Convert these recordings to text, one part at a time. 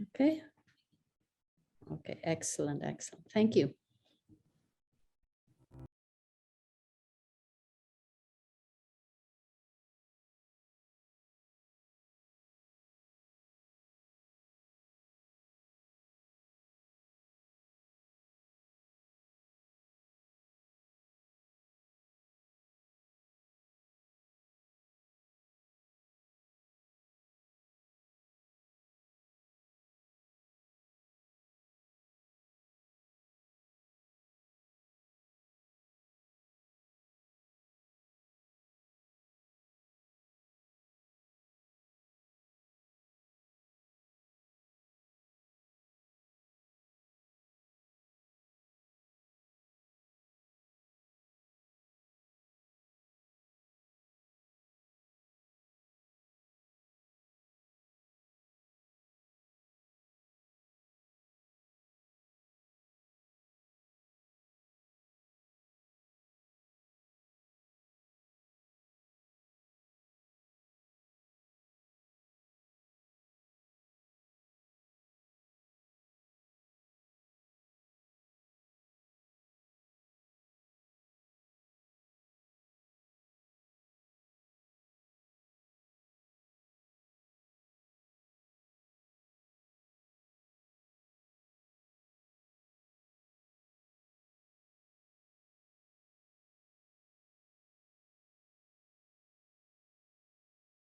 Okay. Okay, excellent, excellent. Thank you.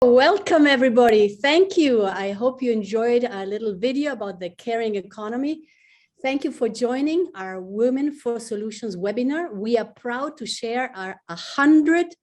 Welcome, everybody. Thank you. I hope you enjoyed our little video about the caring economy. Thank you for joining our Women for Solutions webinar. We are proud to share our 160th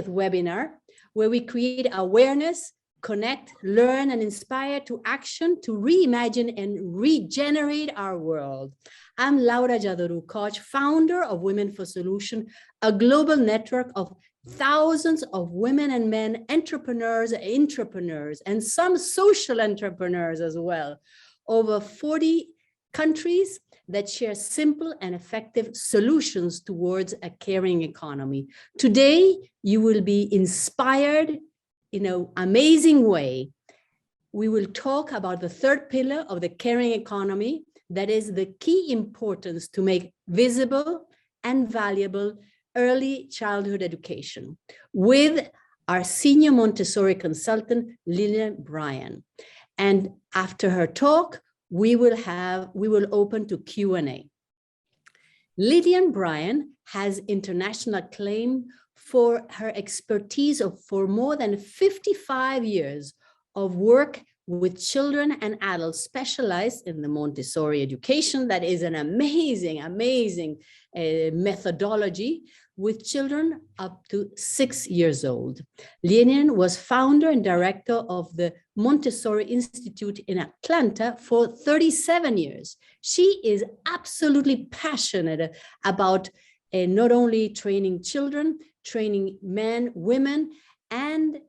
webinar, where we create awareness, connect, learn, and inspire to action to reimagine and regenerate our world. I'm Laura Jadoru Koch, founder of Women for Solution, a global network of thousands of women and men, entrepreneurs, and some social entrepreneurs as well, over 40 countries that share simple and effective solutions towards a caring economy. Today, you will be inspired in an amazing way. We will talk about the third pillar of the caring economy, that is the key importance to make visible and valuable early childhood education, with our senior Montessori consultant, Lilian Bryan. And after her talk, we will open to Q&A. Lilian Bryan has international acclaim for her expertise for more than 55 years of work with children and adults specialized in the Montessori education. That is an amazing, amazing methodology with children up to 6 years old. Lilian was founder and director of the Montessori Institute in Atlanta for 37 years. She is absolutely passionate about not only training children, training men, women, and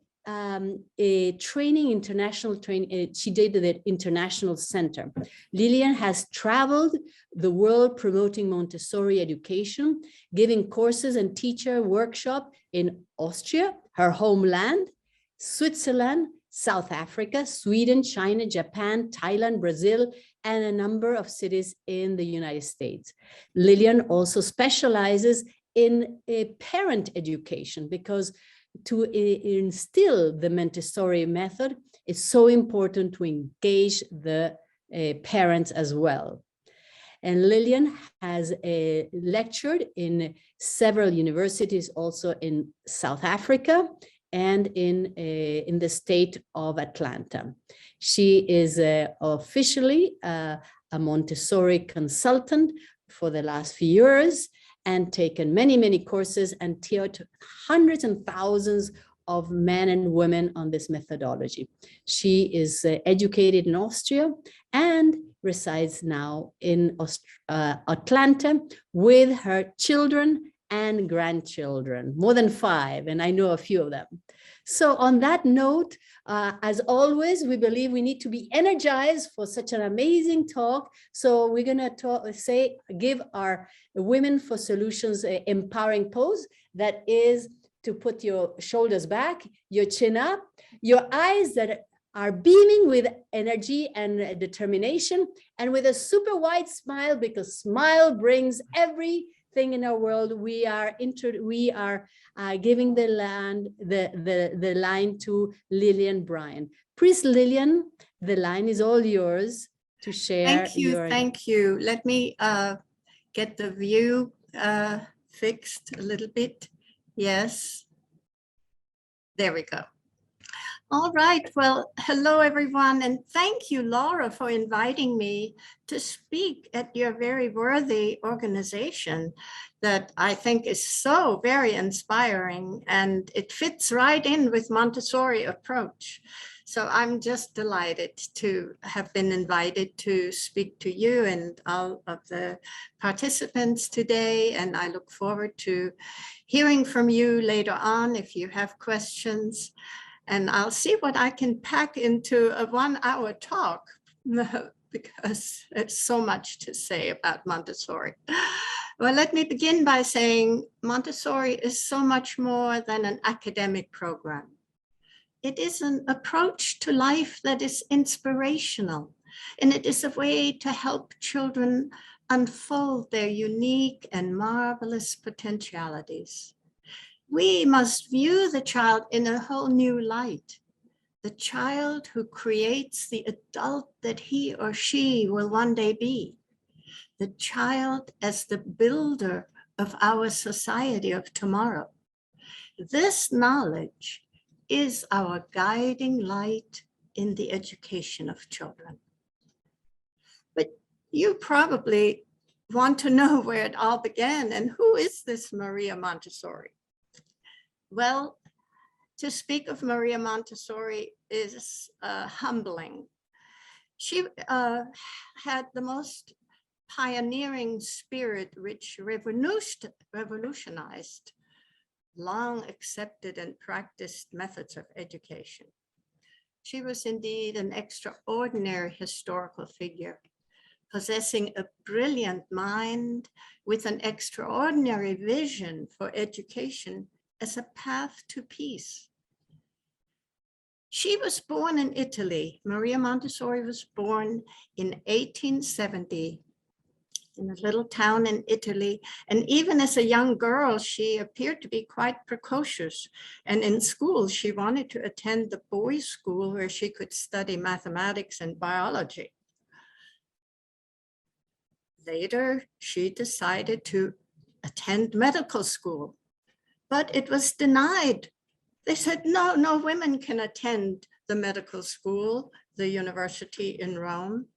international training. She did the International Center. Lilian has traveled the world promoting Montessori education, giving courses and teacher workshop in Austria, her homeland, Switzerland, South Africa, Sweden, China, Japan, Thailand, Brazil, and a number of cities in the United States. Lilian also specializes in parent education, because to instill the Montessori method, it's so important to engage the parents as well. And Lilian has lectured in several universities, also in South Africa and in the state of Atlanta. She is officially a Montessori consultant for the last few years, and taken many, many courses and taught hundreds and thousands of men and women on this methodology. She is educated in Austria and resides now in Atlanta with her children and grandchildren, more than 5, and I know a few of them. So on that note, as always, we believe we need to be energized for such an amazing talk. So we're gonna give our Women for Solutions empowering pose. That is to put your shoulders back, your chin up, your eyes that are beaming with energy and determination, and with a super wide smile, because smile brings everything in our world. We are giving the line to Lilian Bryan. Please, Lilian, the line is all yours to share. Thank you. Let me get the view fixed a little bit. Yes. There we go. All right. Well, hello, everyone. And thank you, Laura, for inviting me to speak at your very worthy organization that I think is so very inspiring, and it fits right in with Montessori approach. So I'm just delighted to have been invited to speak to you and all of the participants today. And I look forward to hearing from you later on if you have questions. And I'll see what I can pack into a 1-hour talk because there's so much to say about Montessori. Well, let me begin by saying Montessori is so much more than an academic program. It is an approach to life that is inspirational, and it is a way to help children unfold their unique and marvelous potentialities. We must view the child in a whole new light, the child who creates the adult that he or she will one day be, the child as the builder of our society of tomorrow. This knowledge is our guiding light in the education of children. But you probably want to know where it all began, and who is this Maria Montessori? Well, to speak of Maria Montessori is humbling. She had the most pioneering spirit which revolutionized long accepted and practiced methods of education. She was indeed an extraordinary historical figure, possessing a brilliant mind with an extraordinary vision for education as a path to peace. She was born in Italy. Maria Montessori was born in 1870 in a little town in Italy. And even as a young girl, she appeared to be quite precocious. And in school, she wanted to attend the boys' school where she could study mathematics and biology. Later, she decided to attend medical school, but it was denied. They said, no women can attend the medical school, the university in Rome.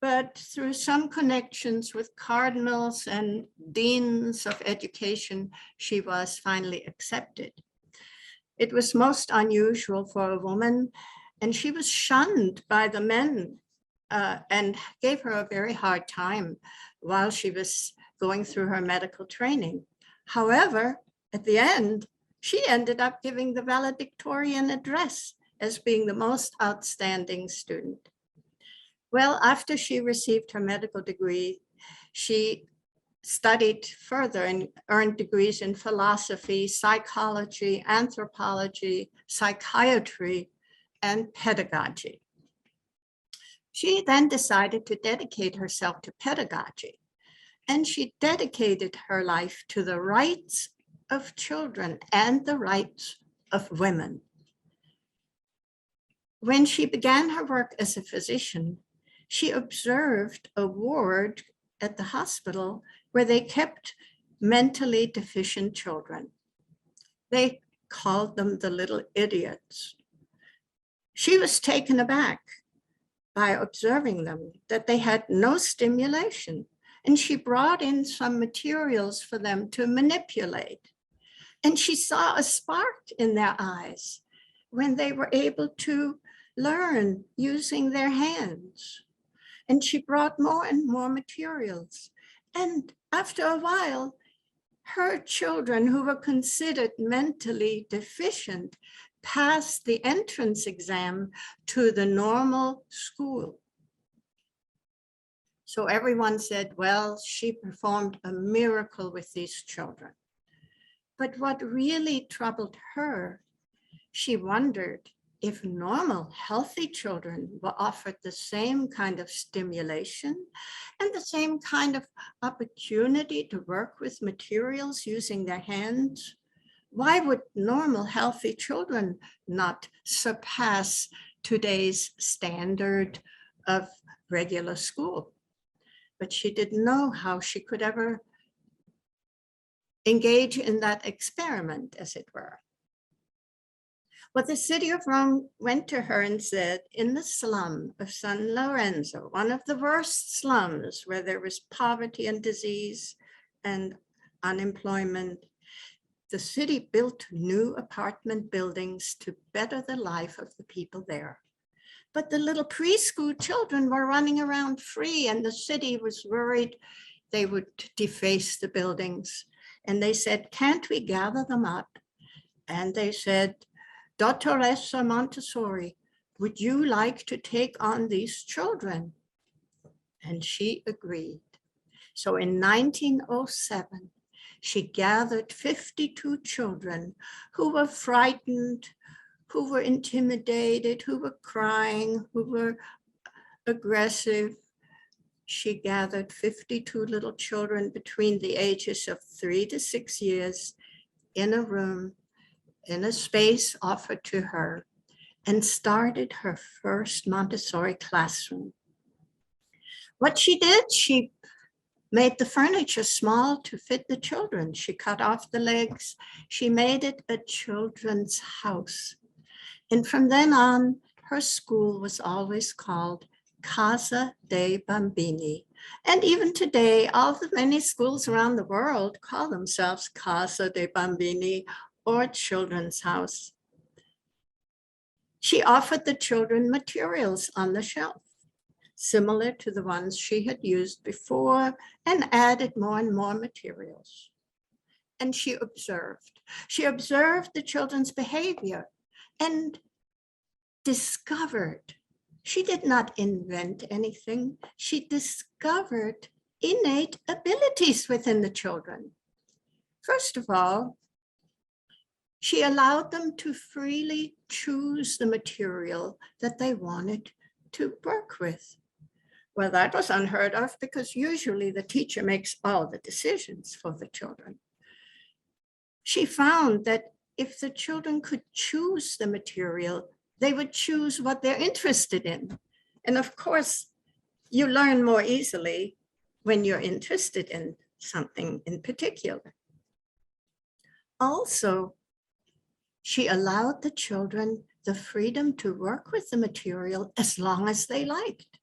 But through some connections with cardinals and deans of education, she was finally accepted. It was most unusual for a woman, and she was shunned by the men and gave her a very hard time while she was going through her medical training. However, at the end, she ended up giving the valedictorian address as being the most outstanding student. Well, after she received her medical degree, she studied further and earned degrees in philosophy, psychology, anthropology, psychiatry, and pedagogy. She then decided to dedicate herself to pedagogy, and she dedicated her life to the rights of children and the rights of women. When she began her work as a physician, she observed a ward at the hospital where they kept mentally deficient children. They called them the little idiots. She was taken aback by observing them, that they had no stimulation, and she brought in some materials for them to manipulate. And she saw a spark in their eyes when they were able to learn using their hands. And she brought more and more materials. And after a while, her children who were considered mentally deficient passed the entrance exam to the normal school. So everyone said, well, she performed a miracle with these children. But what really troubled her, she wondered if normal, healthy children were offered the same kind of stimulation and the same kind of opportunity to work with materials using their hands, why would normal, healthy children not surpass today's standard of regular school? But she didn't know how she could ever engage in that experiment, as it were. Well, the city of Rome went to her and said, in the slum of San Lorenzo, one of the worst slums where there was poverty and disease and unemployment, the city built new apartment buildings to better the life of the people there. But the little preschool children were running around free, and the city was worried they would deface the buildings. And they said, can't we gather them up? And they said, Dottoressa Montessori, would you like to take on these children? And she agreed. So in 1907, she gathered 52 children who were frightened, who were intimidated, who were crying, who were aggressive. She gathered 52 little children between the ages of 3 to 6 years in a room, in a space offered to her, and started her first Montessori classroom. What she did, she made the furniture small to fit the children. She cut off the legs. She made it a children's house. And from then on, her school was always called Casa dei Bambini. And even today, all the many schools around the world call themselves Casa dei Bambini, or children's house. She offered the children materials on the shelf, similar to the ones she had used before, and added more and more materials. And she observed the children's behavior and discovered. She did not invent anything. She discovered innate abilities within the children. First of all, she allowed them to freely choose the material that they wanted to work with. Well, that was unheard of because usually the teacher makes all the decisions for the children. She found that if the children could choose the material, they would choose what they're interested in. And of course, you learn more easily when you're interested in something in particular. Also, she allowed the children the freedom to work with the material as long as they liked.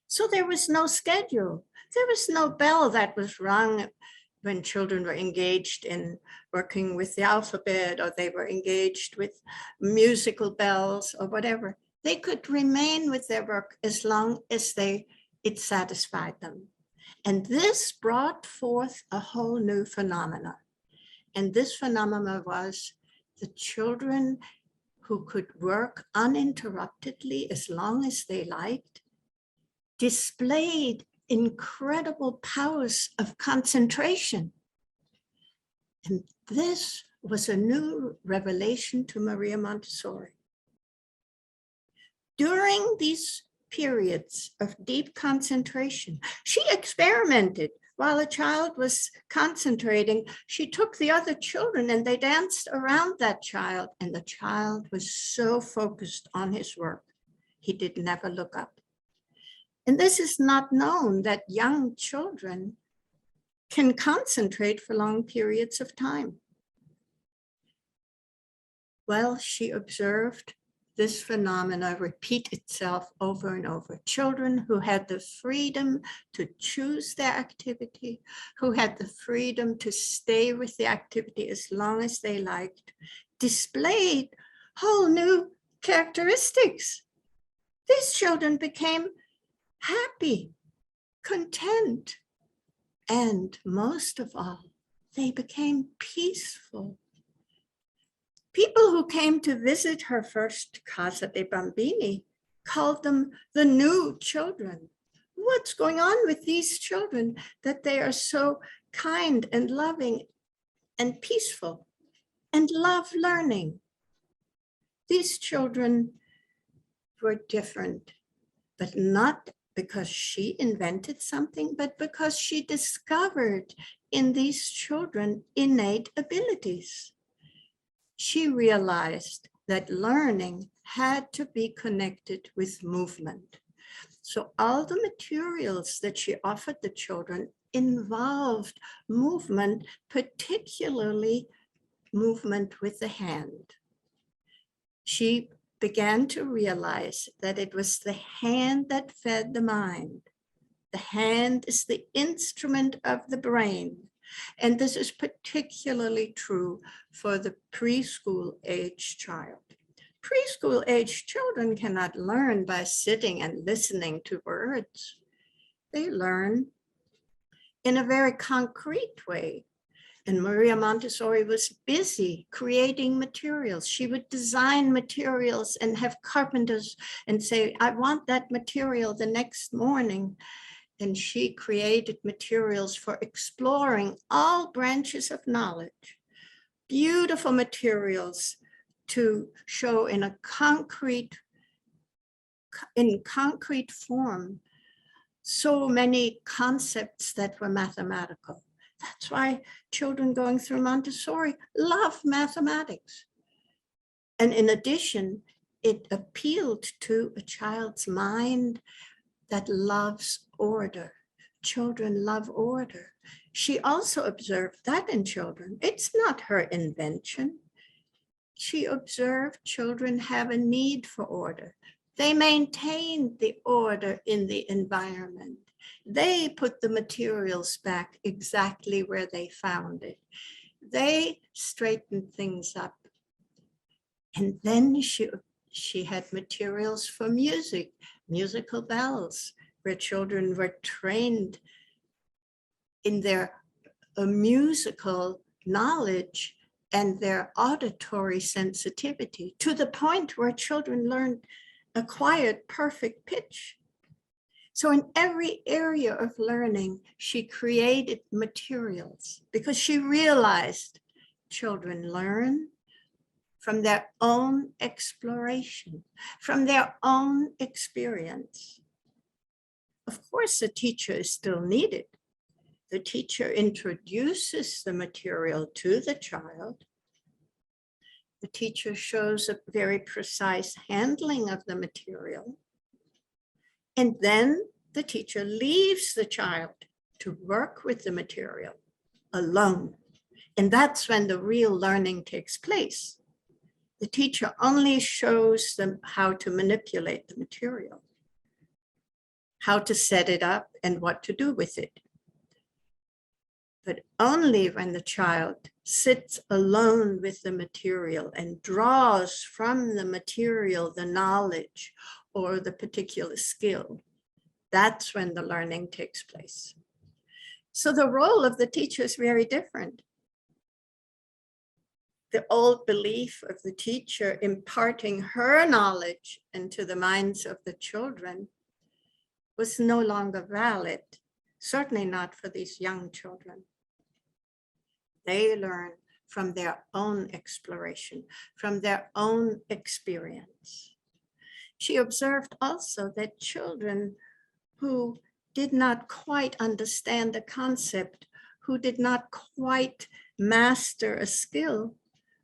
So there was no schedule. There was no bell that was rung when children were engaged in working with the alphabet, or they were engaged with musical bells or whatever. They could remain with their work as long as it satisfied them. And this brought forth a whole new phenomena. And this phenomena was the children who could work uninterruptedly as long as they liked displayed incredible powers of concentration. And this was a new revelation to Maria Montessori. During these periods of deep concentration, she experimented. While a child was concentrating, she took the other children and they danced around that child, and the child was so focused on his work, he did never look up. And this is not known, that young children can concentrate for long periods of time. Well, she observed this phenomena repeat itself over and over. Children who had the freedom to choose their activity, who had the freedom to stay with the activity as long as they liked, displayed whole new characteristics. These children became happy, content, and most of all, they became peaceful. People who came to visit her first Casa dei Bambini called them the new children. What's going on with these children that they are so kind and loving and peaceful and love learning? These children were different, but not because she invented something, but because she discovered in these children innate abilities. She realized that learning had to be connected with movement. So all the materials that she offered the children involved movement, particularly movement with the hand. She began to realize that it was the hand that fed the mind. The hand is the instrument of the brain. And this is particularly true for the preschool age child. Preschool age children cannot learn by sitting and listening to words. They learn in a very concrete way. And Maria Montessori was busy creating materials. She would design materials and have carpenters and say, I want that material the next morning. And she created materials for exploring all branches of knowledge, beautiful materials to show in concrete form so many concepts that were mathematical. That's why children going through Montessori love mathematics. And in addition, it appealed to a child's mind that loves order. Children love order. She also observed that in children. It's not her invention. She observed children have a need for order. They maintained the order in the environment. They put the materials back exactly where they found it. They straightened things up. And then she had materials for music, musical bells, where children were trained in their musical knowledge and their auditory sensitivity to the point where children acquired perfect pitch. So in every area of learning, she created materials because she realized children learn from their own exploration, from their own experience. Of course, the teacher is still needed. The teacher introduces the material to the child. The teacher shows a very precise handling of the material. And then the teacher leaves the child to work with the material alone. And that's when the real learning takes place. The teacher only shows them how to manipulate the material, how to set it up and what to do with it. But only when the child sits alone with the material and draws from the material the knowledge or the particular skill, that's when the learning takes place. So the role of the teacher is very different. The old belief of the teacher imparting her knowledge into the minds of the children was no longer valid, certainly not for these young children. They learn from their own exploration, from their own experience. She observed also that children who did not quite understand the concept, who did not quite master a skill,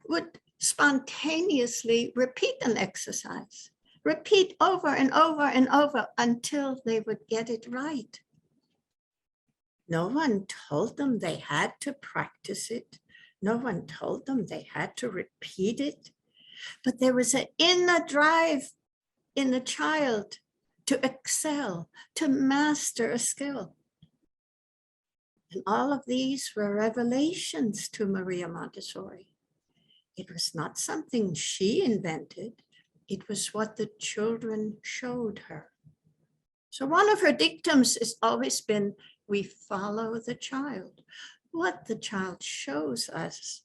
would spontaneously repeat an exercise, repeat over and over and over until they would get it right. No one told them they had to practice it. No one told them they had to repeat it. But there was an inner drive in the child to excel, to master a skill. And all of these were revelations to Maria Montessori. It was not something she invented. It was what the children showed her. So one of her dictums has always been, we follow the child. What the child shows us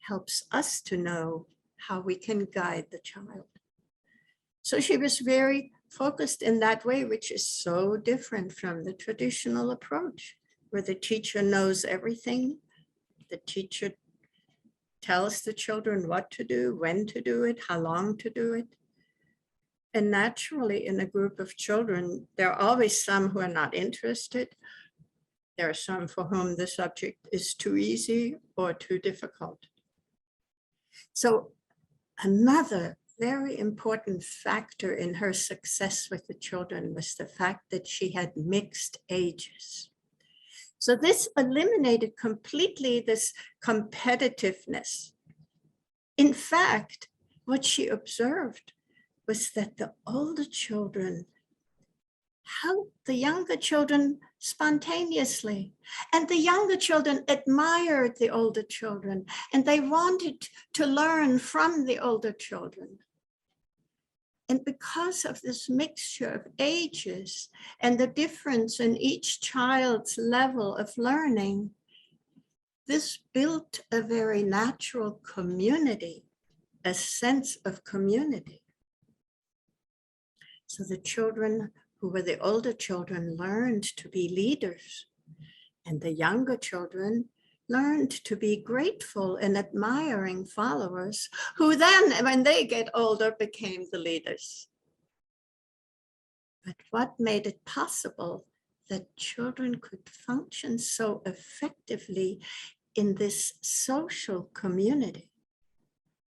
helps us to know how we can guide the child. So she was very focused in that way, which is so different from the traditional approach, where the teacher knows everything. The teacher tells the children what to do, when to do it, how long to do it. And naturally, in a group of children, there are always some who are not interested. There are some for whom the subject is too easy or too difficult. So another very important factor in her success with the children was the fact that she had mixed ages. So this eliminated completely this competitiveness. In fact, what she observed was that the older children helped the younger children spontaneously. And the younger children admired the older children, and they wanted to learn from the older children. And because of this mixture of ages and the difference in each child's level of learning, this built a very natural community, a sense of community. So the children who were the older children learned to be leaders, and the younger children learned to be grateful and admiring followers, who then, when they get older, became the leaders. But what made it possible that children could function so effectively in this social community?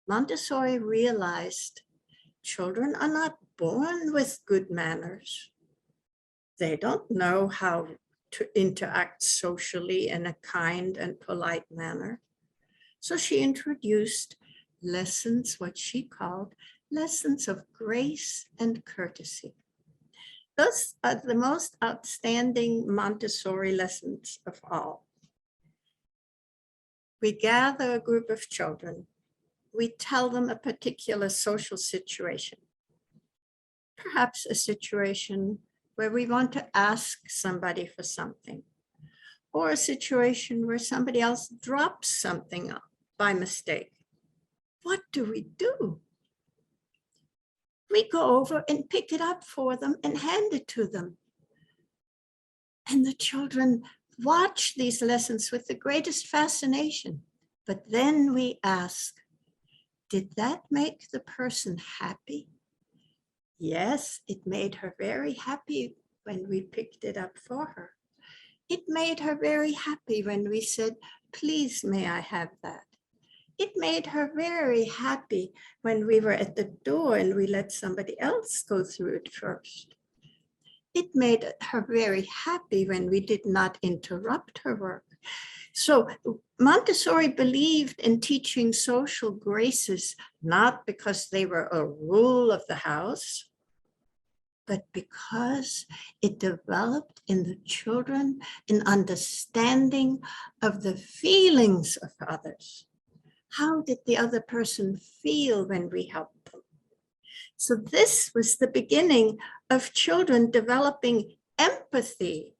Montessori realized children are not born with good manners. They don't know how to interact socially in a kind and polite manner. So she introduced lessons, what she called lessons of grace and courtesy. Those are the most outstanding Montessori lessons of all. We gather a group of children. We tell them a particular social situation, perhaps a situation where we want to ask somebody for something, or a situation where somebody else drops something by mistake. What do? We go over and pick it up for them and hand it to them. And the children watch these lessons with the greatest fascination. But then we ask, did that make the person happy? Yes, it made her very happy when we picked it up for her. It made her very happy when we said, please, may I have that? It made her very happy when we were at the door and we let somebody else go through it first. It made her very happy when we did not interrupt her work. So Montessori believed in teaching social graces, not because they were a rule of the house, but because it developed in the children an understanding of the feelings of others. How did the other person feel when we helped them? So this was the beginning of children developing empathy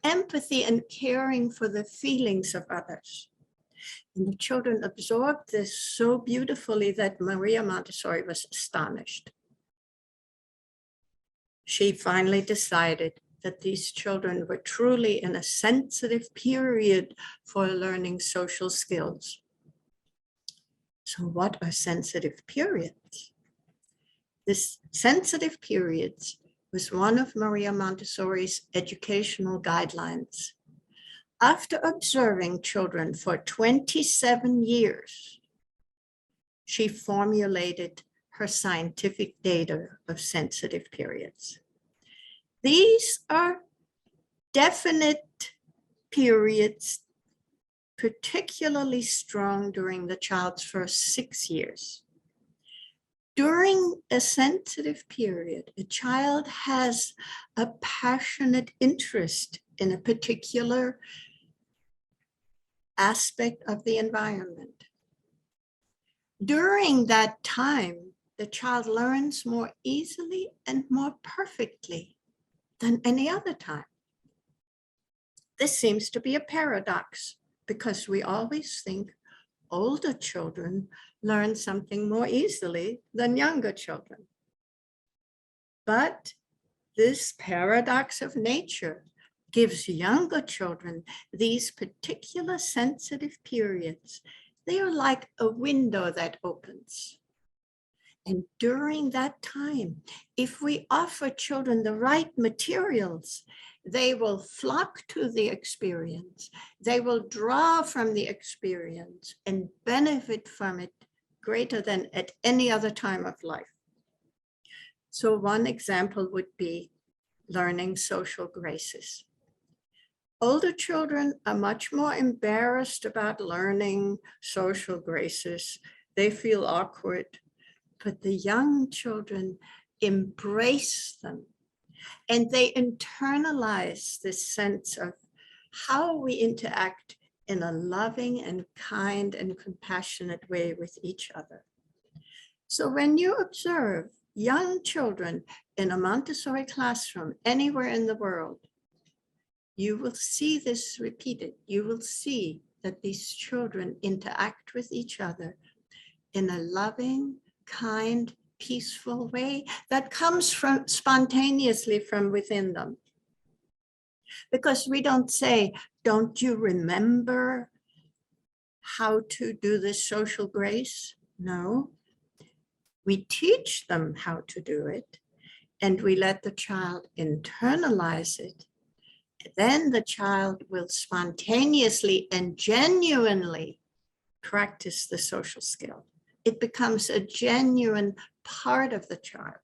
and caring for the feelings of others. And the children absorbed this so beautifully that Maria Montessori was astonished. She finally decided that these children were truly in a sensitive period for learning social skills. So what are sensitive periods? This sensitive periods was one of Maria Montessori's educational guidelines. After observing children for 27 years, she formulated her scientific data of sensitive periods. These are definite periods, particularly strong during the child's first 6 years. During a sensitive period, a child has a passionate interest in a particular aspect of the environment. During that time, the child learns more easily and more perfectly than any other time. This seems to be a paradox because we always think older children learn something more easily than younger children. But this paradox of nature gives younger children these particular sensitive periods They are like a window that opens. And during that time, if we offer children the right materials, they will flock to the experience. They will draw from the experience and benefit from it greater than at any other time of life. So one example would be learning social graces. Older children are much more embarrassed about learning social graces. They feel awkward, but the young children embrace them and they internalize this sense of how we interact in a loving and kind and compassionate way with each other. So when you observe young children in a Montessori classroom anywhere in the world, you will see this repeated. You will see that these children interact with each other in a loving, kind, peaceful way that comes from spontaneously from within them. Because we don't say, don't you remember how to do this social grace? No, we teach them how to do it and we let the child internalize it. Then the child will spontaneously and genuinely practice the social skill. It becomes a genuine part of the child.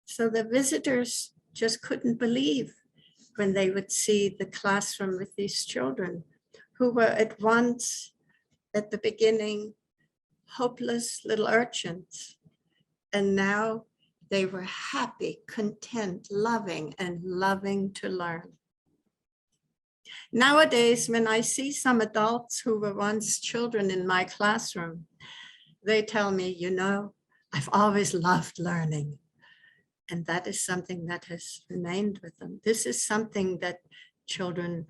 So the visitors just couldn't believe when they would see the classroom with these children who were at once, at the beginning, hopeless little urchins. And now they were happy, content, loving, and loving to learn. Nowadays, when I see some adults who were once children in my classroom, they tell me, you know, I've always loved learning. And that is something that has remained with them. This is something that children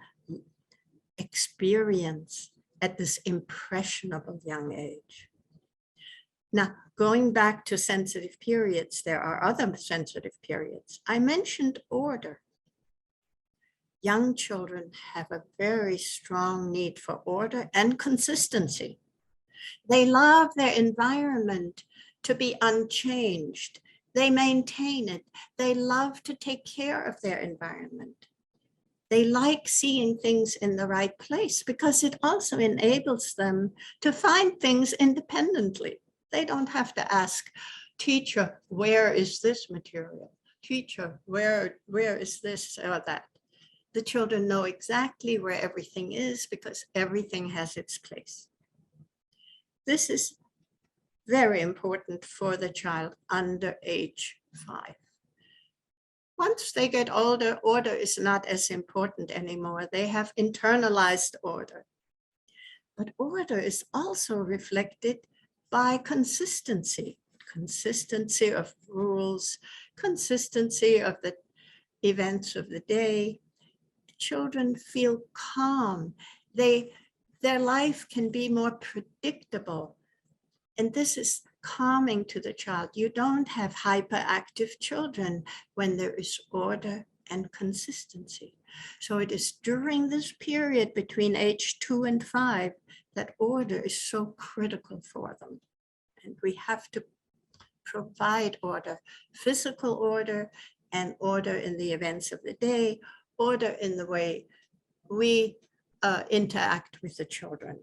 experience at this impressionable young age. Now, going back to sensitive periods, there are other sensitive periods. I mentioned order. Young children have a very strong need for order and consistency. They love their environment to be unchanged. They maintain it. They love to take care of their environment. They like seeing things in the right place because it also enables them to find things independently. They don't have to ask, teacher, where is this material? Teacher, where is this or that? The children know exactly where everything is because everything has its place. This is very important for the child under age 5. Once they get older, order is not as important anymore. They have internalized order. But order is also reflected by consistency of rules, consistency of the events of the day. Children feel calm. Their life can be more predictable. And this is calming to the child. You don't have hyperactive children when there is order and consistency. So it is during this period between age 2 and 5 that order is so critical for them. And we have to provide order, physical order and order in the events of the day, order in the way we interact with the children.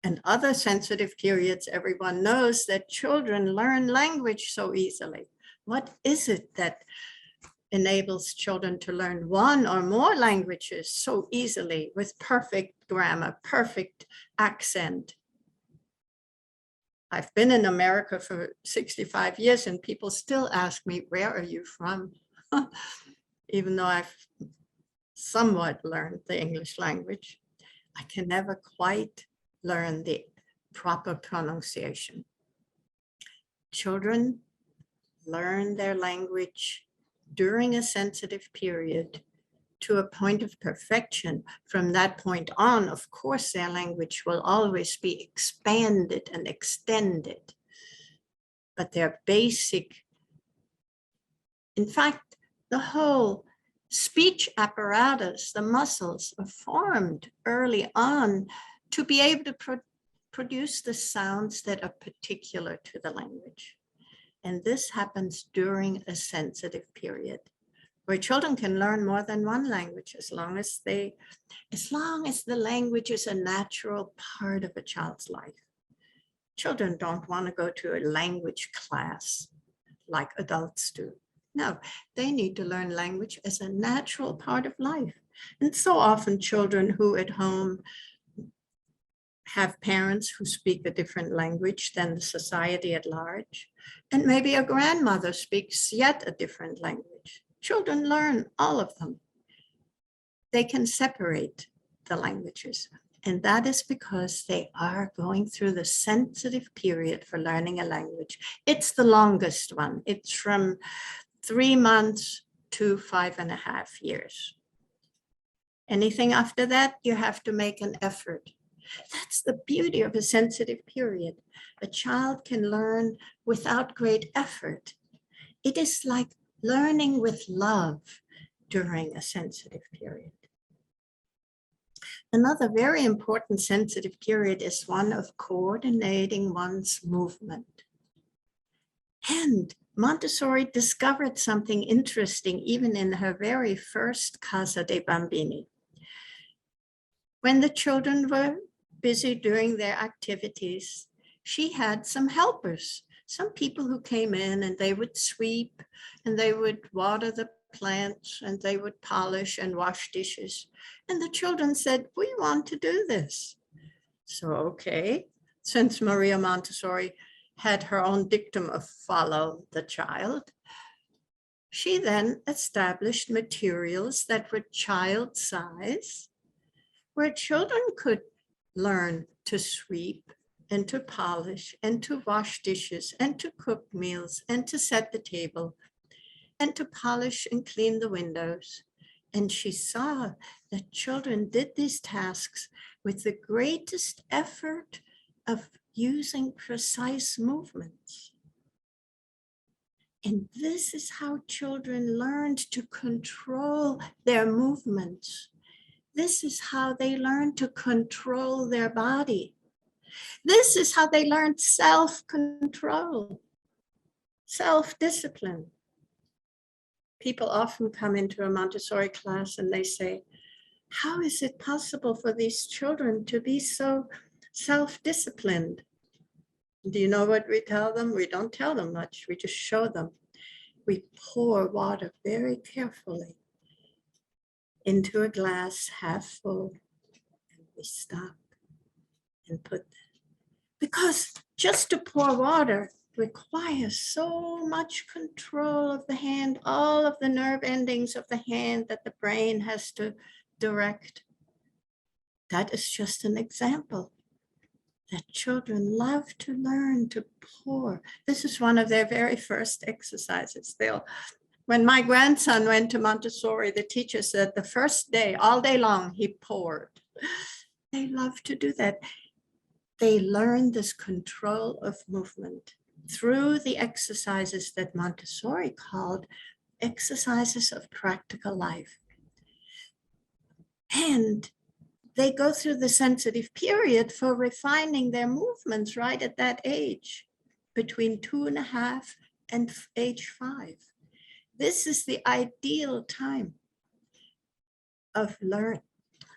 And other sensitive periods, everyone knows that children learn language so easily. What is it that enables children to learn one or more languages so easily with perfect grammar, perfect accent? I've been in America for 65 years and people still ask me, where are you from? Even though I've somewhat learned the English language, I can never quite learn the proper pronunciation. Children learn their language during a sensitive period to a point of perfection. From that point on, of course, their language will always be expanded and extended. But their basic, in fact, the whole speech apparatus, the muscles are formed early on to be able to produce the sounds that are particular to the language. And this happens during a sensitive period where children can learn more than one language as long as the language is a natural part of a child's life. Children don't want to go to a language class like adults do. No, they need to learn language as a natural part of life. And so often children who at home have parents who speak a different language than the society at large, and maybe a grandmother speaks yet a different language. Children learn all of them. They can separate the languages. And that is because they are going through the sensitive period for learning a language. It's the longest one. It's from 3 months to 5.5 years. Anything after that, you have to make an effort. That's the beauty of a sensitive period. A child can learn without great effort. It is like learning with love during a sensitive period. Another very important sensitive period is one of coordinating one's movement. And Montessori discovered something interesting even in her very first Casa dei Bambini. When the children were busy doing their activities, she had some helpers, some people who came in and they would sweep and they would water the plants and they would polish and wash dishes. And the children said, we want to do this. So, okay, since Maria Montessori had her own dictum of follow the child, she then established materials that were child size, where children could learn to sweep and to polish and to wash dishes and to cook meals and to set the table and to polish and clean the windows. And she saw that children did these tasks with the greatest effort of using precise movements. And this is how children learned to control their movements. This is how they learned to control their body. This is how they learned self-control, self-discipline. People often come into a Montessori class and they say, how is it possible for these children to be so self-disciplined? Do you know what we tell them? We don't tell them much. We just show them. We pour water very carefully into a glass half full, and we stop and put that. Because just to pour water requires so much control of the hand, all of the nerve endings of the hand that the brain has to direct. That is just an example that children love to learn to pour. This is one of their very first exercises. When my grandson went to Montessori, the teacher said the first day, all day long, he poured. They love to do that. They learn this control of movement through the exercises that Montessori called exercises of practical life. And they go through the sensitive period for refining their movements right at that age, between 2.5 and age 5. This is the ideal time of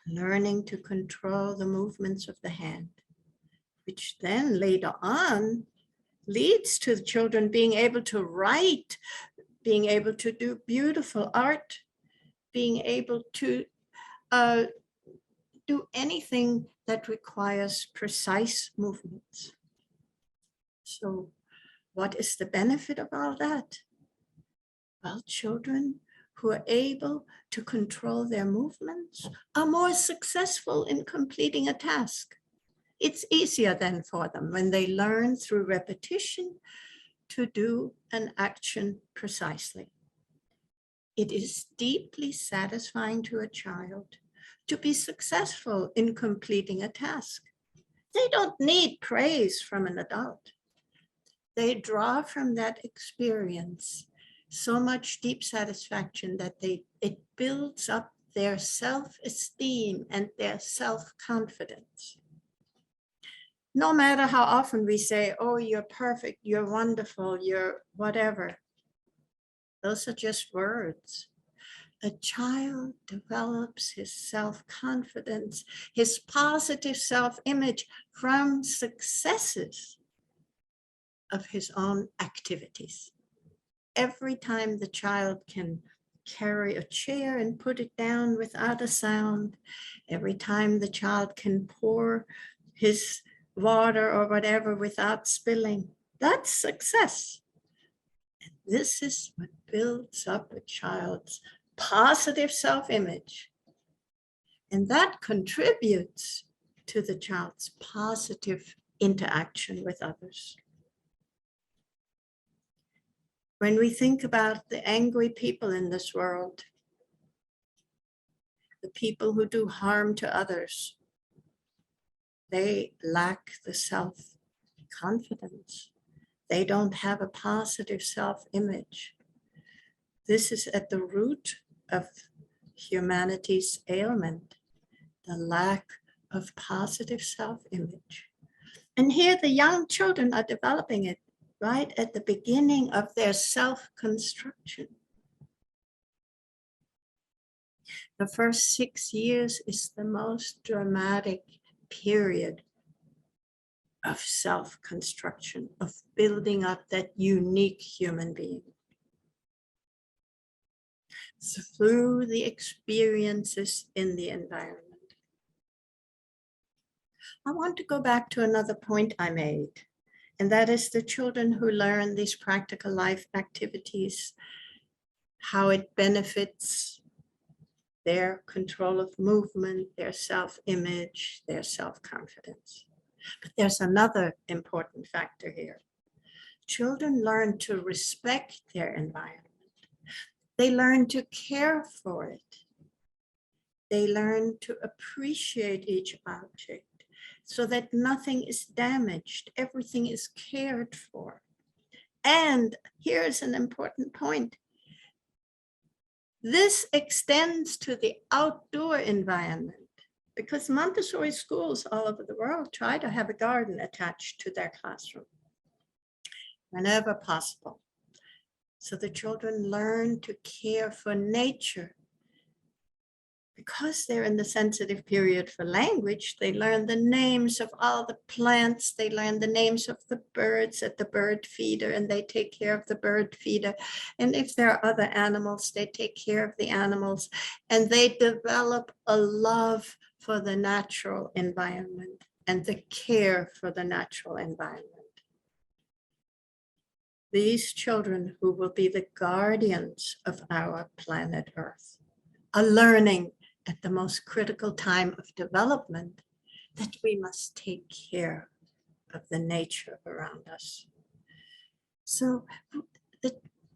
learning to control the movements of the hand, which then later on leads to the children being able to write, being able to do beautiful art, being able to do anything that requires precise movements. So what is the benefit of all that? Well, children who are able to control their movements are more successful in completing a task. It's easier then for them when they learn through repetition to do an action precisely. It is deeply satisfying to a child to be successful in completing a task. They don't need praise from an adult. They draw from that experience so much deep satisfaction that it builds up their self-esteem and their self-confidence. No matter how often we say, oh, you're perfect, you're wonderful, you're whatever. Those are just words. A child develops his self-confidence, his positive self-image from successes of his own activities. Every time the child can carry a chair and put it down without a sound, every time the child can pour his water or whatever without spilling, that's success. And this is what builds up a child's positive self-image. And that contributes to the child's positive interaction with others. When we think about the angry people in this world, the people who do harm to others, they lack the self-confidence. They don't have a positive self-image. This is at the root of humanity's ailment, the lack of positive self-image. And here the young children are developing it right at the beginning of their self-construction. The first 6 years is the most dramatic period of self-construction, of building up that unique human being. So through the experiences in the environment. I want to go back to another point I made, and that is the children who learn these practical life activities, how it benefits their control of movement, their self-image, their self-confidence. But there's another important factor here. Children learn to respect their environment. They learn to care for it. They learn to appreciate each object so that nothing is damaged, everything is cared for. And here's an important point. This extends to the outdoor environment, because Montessori schools all over the world try to have a garden attached to their classroom whenever possible. So the children learn to care for nature. Because they're in the sensitive period for language, they learn the names of all the plants, they learn the names of the birds at the bird feeder, and they take care of the bird feeder. And if there are other animals, they take care of the animals, and they develop a love for the natural environment and the care for the natural environment. These children, who will be the guardians of our planet Earth, are learning at the most critical time of development that we must take care of the nature around us. So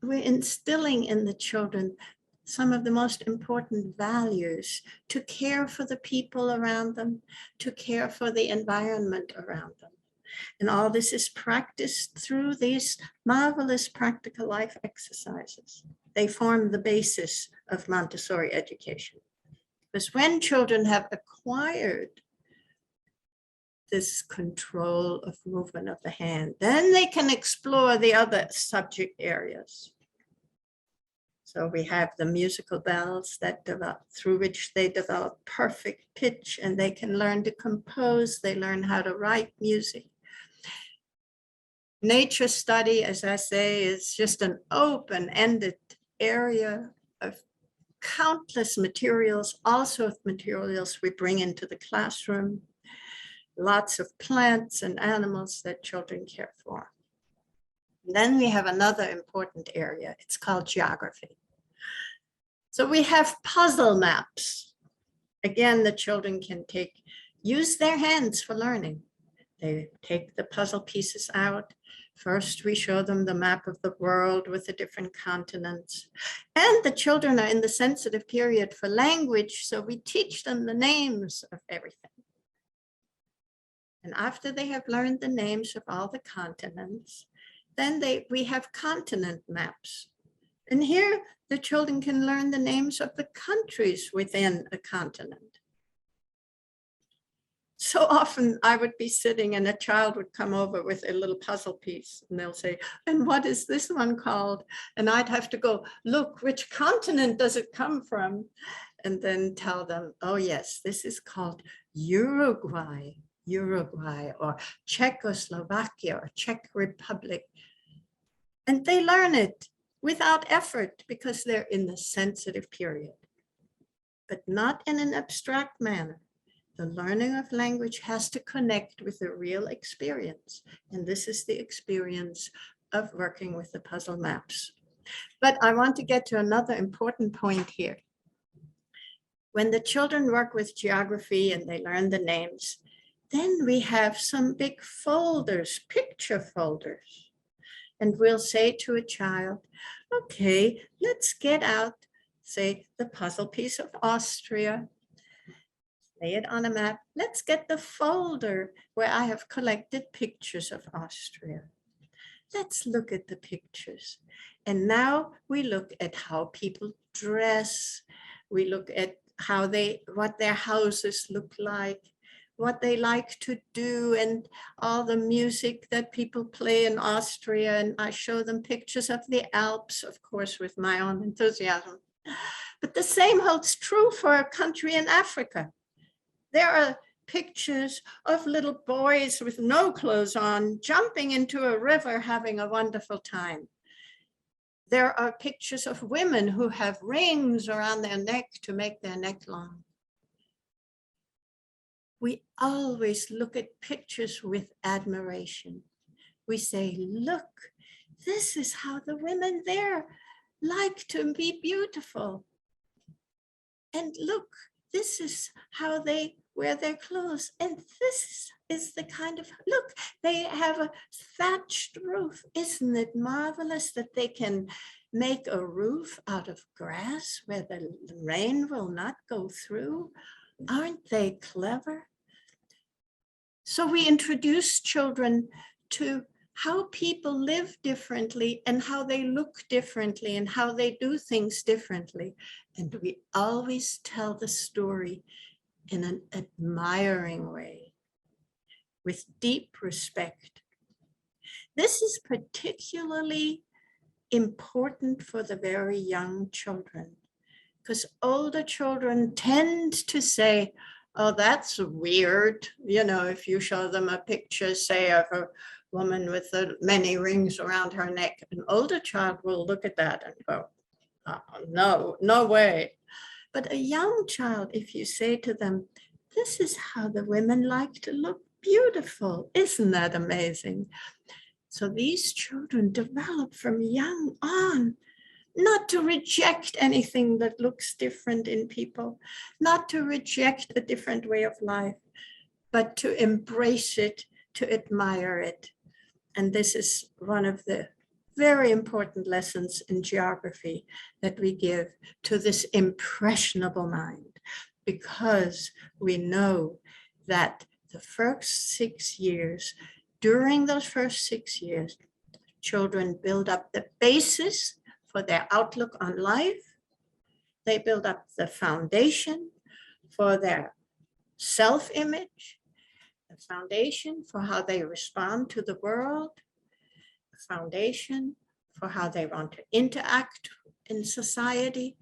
we're instilling in the children some of the most important values: to care for the people around them, to care for the environment around them. And all this is practiced through these marvelous practical life exercises. They form the basis of Montessori education. Because when children have acquired this control of movement of the hand, then they can explore the other subject areas. So we have the musical bells that develop, through which they develop perfect pitch, and they can learn to compose, they learn how to write music. Nature study, as I say, is just an open-ended area of countless materials, also materials we bring into the classroom, lots of plants and animals that children care for. And then we have another important area, it's called geography. So we have puzzle maps. Again, the children can use their hands for learning. They take the puzzle pieces out. First, we show them the map of the world with the different continents. And the children are in the sensitive period for language, so we teach them the names of everything. And after they have learned the names of all the continents, then we have continent maps. And here the children can learn the names of the countries within a continent. So often I would be sitting and a child would come over with a little puzzle piece and they'll say, and what is this one called? And I'd have to go, look, which continent does it come from? And then tell them, oh yes, this is called Uruguay, or Czechoslovakia or Czech Republic. And they learn it without effort because they're in the sensitive period, but not in an abstract manner. The learning of language has to connect with the real experience. And this is the experience of working with the puzzle maps. But I want to get to another important point here. When the children work with geography and they learn the names, then we have some big folders, picture folders. And we'll say to a child, okay, let's get out, say, the puzzle piece of Austria. Lay it on a map. Let's get the folder where I have collected pictures of Austria. Let's look at the pictures. And now we look at how people dress. We look at what their houses look like, what they like to do, and all the music that people play in Austria. And I show them pictures of the Alps, of course, with my own enthusiasm. But the same holds true for a country in Africa. There are pictures of little boys with no clothes on, jumping into a river, having a wonderful time. There are pictures of women who have rings around their neck to make their neck long. We always look at pictures with admiration. We say, look, this is how the women there like to be beautiful. And look, this is how they wear their clothes. And this is the kind of, look, they have a thatched roof. Isn't it marvelous that they can make a roof out of grass where the rain will not go through? Aren't they clever? So we introduce children to how people live differently and how they look differently and how they do things differently. And we always tell the story in an admiring way, with deep respect. This is particularly important for the very young children, because older children tend to say, oh, that's weird. You know, if you show them a picture, say, of a woman with many rings around her neck, an older child will look at that and go, oh, no way. But a young child, if you say to them, this is how the women like to look beautiful, isn't that amazing? So these children develop from young on, not to reject anything that looks different in people, not to reject a different way of life, but to embrace it, to admire it. And this is one of the very important lessons in geography that we give to this impressionable mind, because we know that the first 6 years, during those first 6 years, children build up the basis for their outlook on life. They build up the foundation for their self-image, the foundation for how they respond to the world, the foundation for how they want to interact in society.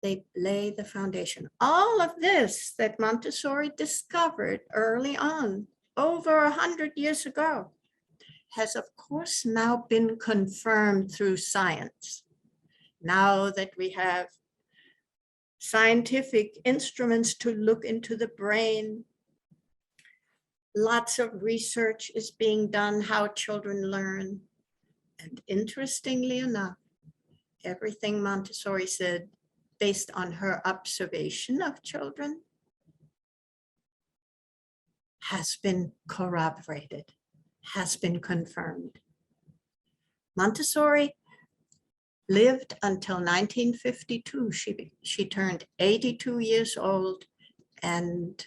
They lay the foundation. All of this that Montessori discovered early on, over 100 years ago, has of course now been confirmed through science. Now that we have scientific instruments to look into the brain, lots of research is being done how children learn. And interestingly enough, everything Montessori said, based on her observation of children, has been corroborated, has been confirmed. Montessori lived until 1952. She turned 82 years old, and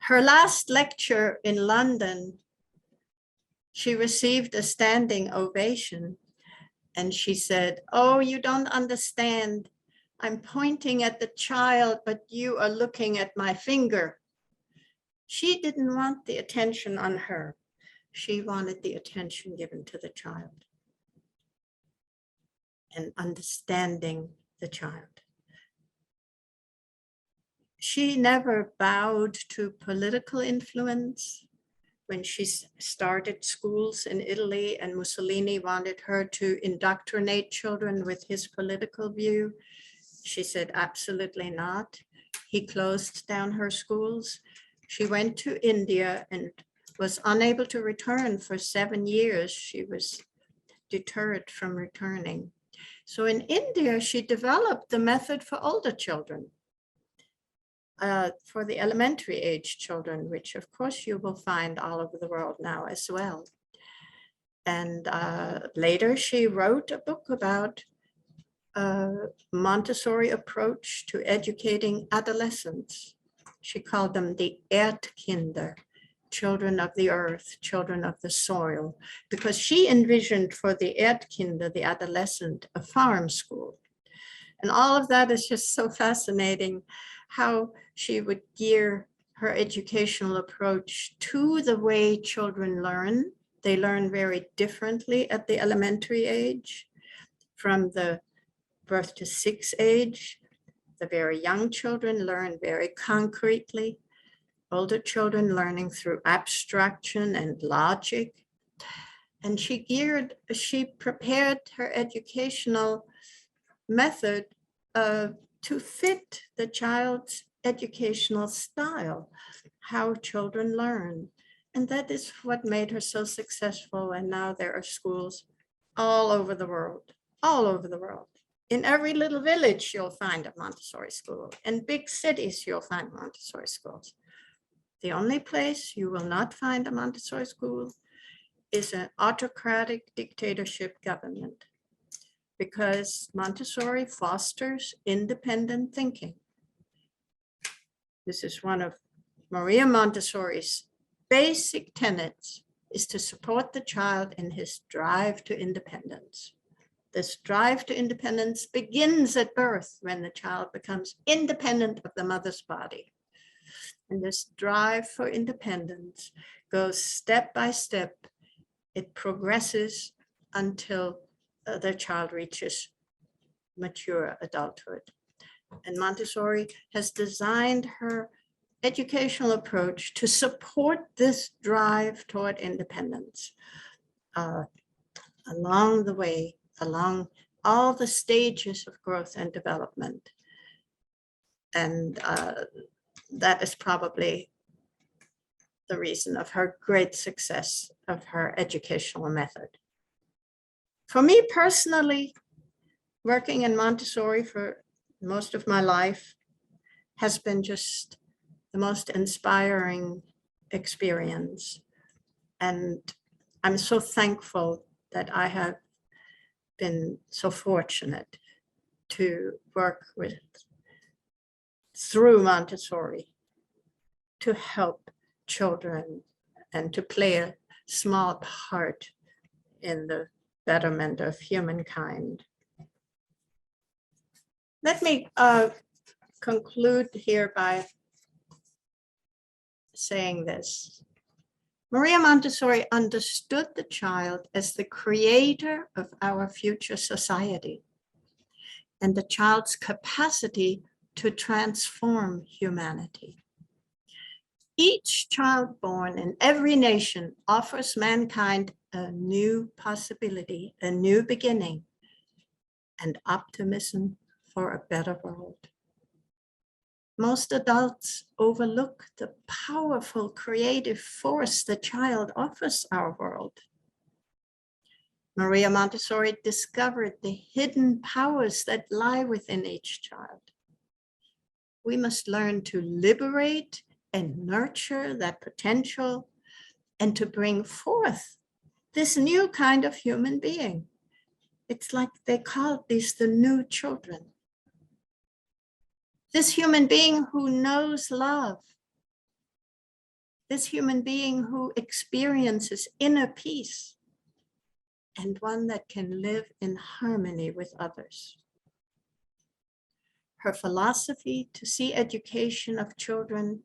her last lecture in London, she received a standing ovation. And she said, "Oh, you don't understand. I'm pointing at the child, but you are looking at my finger." She didn't want the attention on her. She wanted the attention given to the child and understanding the child. She never bowed to political influence. When she started schools in Italy and Mussolini wanted her to indoctrinate children with his political view, she said, absolutely not. He closed down her schools. She went to India and was unable to return for 7 years. She was deterred from returning. So in India, she developed the method for older children, for the elementary age children, which of course you will find all over the world now as well. And later she wrote a book about Montessori approach to educating adolescents. She called them the Erdkinder, children of the earth, children of the soil, because she envisioned for the Erdkinder, the adolescent, a farm school. And all of that is just so fascinating, how she would gear her educational approach to the way children learn. They learn very differently at the elementary age. From the birth to 6 age, the very young children learn very concretely. Older children learning through abstraction and logic. And she prepared her educational method to fit the child's educational style, how children learn. And that is what made her so successful. And now there are schools all over the world, all over the world. In every little village, you'll find a Montessori school. In big cities, you'll find Montessori schools. The only place you will not find a Montessori school is an autocratic dictatorship government, because Montessori fosters independent thinking. This is one of Maria Montessori's basic tenets, is to support the child in his drive to independence. This drive to independence begins at birth, when the child becomes independent of the mother's body. And this drive for independence goes step by step. It progresses until the child reaches mature adulthood. And Montessori has designed her educational approach to support this drive toward independence along the way, along all the stages of growth and development. And that is probably the reason of her great success of her educational method. For me personally, working in Montessori for most of my life has been just the most inspiring experience. And I'm so thankful that I have been so fortunate to work through Montessori to help children and to play a small part in the betterment of humankind. Let me conclude here by saying this. Maria Montessori understood the child as the creator of our future society and the child's capacity to transform humanity. Each child born in every nation offers mankind a new possibility, a new beginning, and optimism for a better world. Most adults overlook the powerful creative force the child offers our world. Maria Montessori discovered the hidden powers that lie within each child. We must learn to liberate and nurture that potential and to bring forth this new kind of human being. It's like they call these the new children. This human being who knows love. This human being who experiences inner peace. and one that can live in harmony with others. Her philosophy to see education of children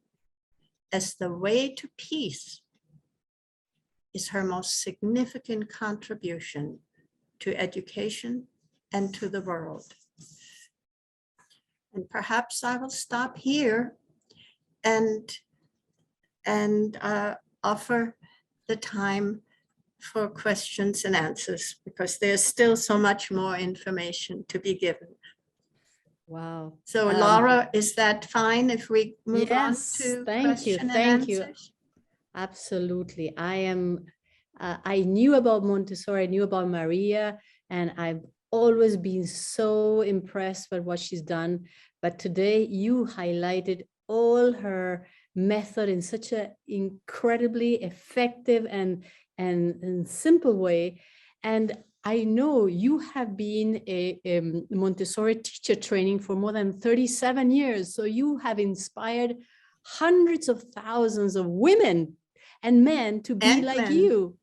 as the way to peace is her most significant contribution to education and to the world. And perhaps I will stop here and offer the time for questions and answers, because there's still so much more information to be given. Wow. So Laura, is that fine if we move on Yes, to thank you, question and thank you. answers? Absolutely. I knew about Montessori, I knew about Maria, and I've always been so impressed by what she's done. But today you highlighted all her method in such an incredibly effective and simple way. And I know you have been a Montessori teacher training for more than 37 years. So you have inspired hundreds of thousands of women and men to be And like men. you.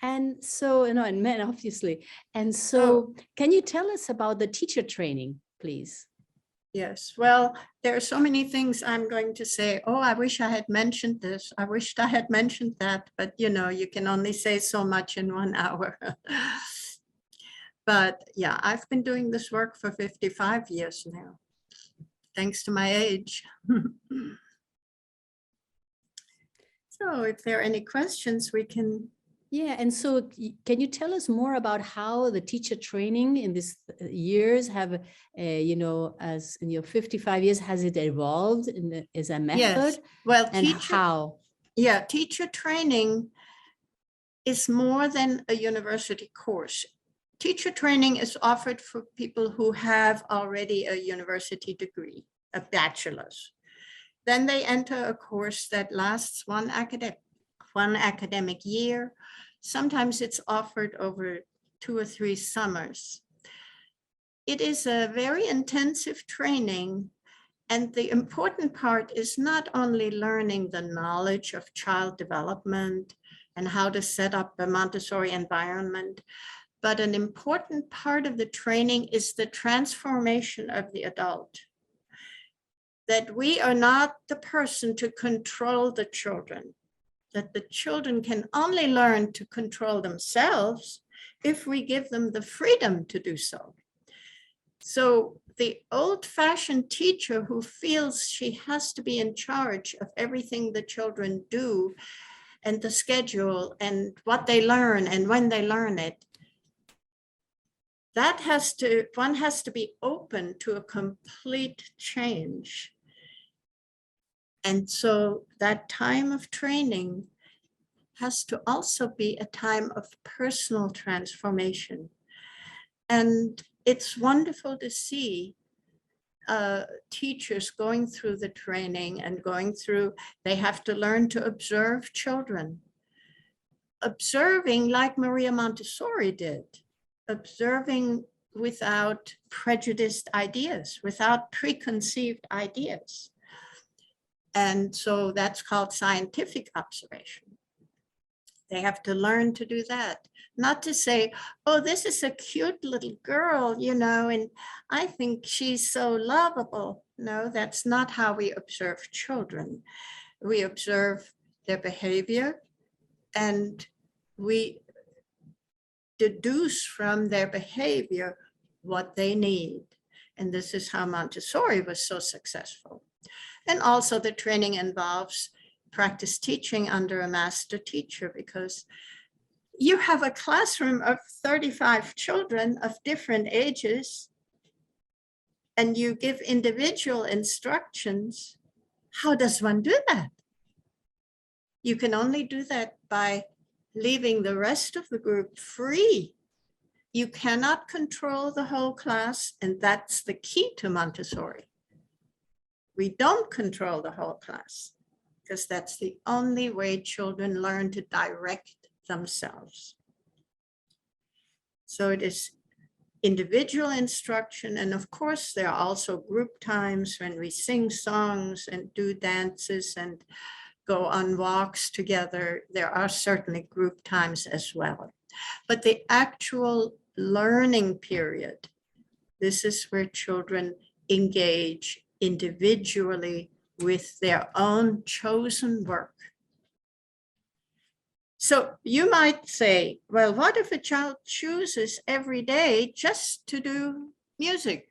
And so, and men, obviously. And so, can you tell us about the teacher training, please? Yes, well, there are so many things I'm going to say. Oh, I wish I had mentioned this. I wished I had mentioned that. But, you know, you can only say so much in 1 hour. But yeah, I've been doing this work for 55 years now, thanks to my age. So if there are any questions, we can. Yeah, and so can you tell us more about how the teacher training in these years have, as in your 55 years, has it evolved as a method? Yes, well, and how? Yeah, teacher training is more than a university course. Teacher training is offered for people who have already a university degree, a bachelor's. Then they enter a course that lasts one academic year. Sometimes it's offered over 2 or 3 summers. It is a very intensive training, and the important part is not only learning the knowledge of child development and how to set up a Montessori environment, but an important part of the training is the transformation of the adult. That we are not the person to control the children, that the children can only learn to control themselves if we give them the freedom to do so. So the old-fashioned teacher who feels she has to be in charge of everything the children do and the schedule and what they learn and when they learn it, one has to be open to a complete change. And so that time of training has to also be a time of personal transformation. And it's wonderful to see teachers going through the training and they have to learn to observe children. Observing like Maria Montessori did, observing without prejudiced ideas, without preconceived ideas. And so that's called scientific observation. They have to learn to do that. Not to say, oh, this is a cute little girl, and I think she's so lovable. No, that's not how we observe children. We observe their behavior and we deduce from their behavior what they need. And this is how Montessori was so successful. And also the training involves practice teaching under a master teacher, because you have a classroom of 35 children of different ages and you give individual instructions. How does one do that? You can only do that by leaving the rest of the group free. You cannot control the whole class, and that's the key to Montessori. We don't control the whole class because that's the only way children learn to direct themselves. So it is individual instruction. And of course, there are also group times when we sing songs and do dances and go on walks together. There are certainly group times as well. But the actual learning period, this is where children engage individually with their own chosen work. So you might say, well, what if a child chooses every day just to do music?